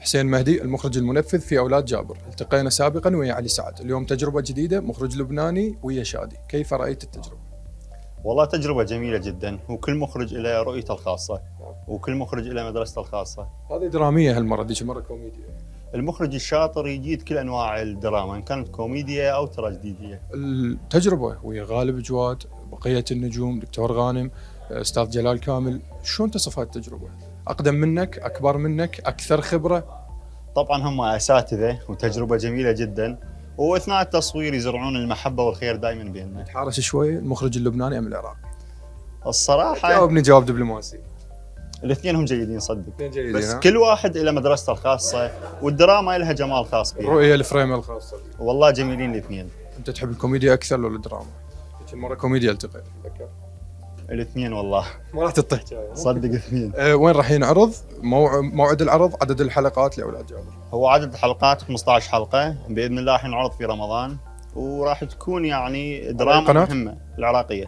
حسين مهدي المخرج المنفذ في أولاد جابر. التقينا سابقا ويا علي سعد، اليوم تجربة جديدة، مخرج لبناني ويا شادي. كيف رأيت التجربة؟ والله تجربة جميلة جدا، وكل مخرج له رؤيته الخاصة وكل مخرج له مدرسته الخاصة. هذه درامية هالمرة، ديش مرة كوميديا. المخرج الشاطر يجيد كل أنواع الدراما، إن كانت كوميديا أو تراجيدية. التجربة ويا غالب جواد، بقية النجوم، دكتور غانم، أستاذ جلال كامل، شلون تصف هذه التجربة؟ أقدم منك، أكبر منك، أكثر خبرة؟ طبعا هم أساتذة وتجربة جميلة جدا، وأثناء التصوير يزرعون المحبة والخير دائما بيننا. تحارش شوي المخرج اللبناني أم العراقي؟ الصراحة جاوبني جواب دبلوماسي. الاثنين هم جيدين صدق، اثنين جيدين، بس ها؟ كل واحد له مدرسته الخاصة، والدراما لها جمال خاص بها. الرؤية الفريم الخاصة. والله جميلين الاثنين. أنت تحب الكوميديا أكثر ولا الدراما؟ هيك المرة كوميديا التقيت. الاثنين والله ما راح تطيح جاي. صدق اثنين. وين راح ينعرض؟ موعد العرض، عدد الحلقات لأولاد جابر. هو عدد الحلقات 15 حلقة بإذن الله، راح ينعرض في رمضان، وراح تكون يعني دراما قناة؟ مهمة. العراقية.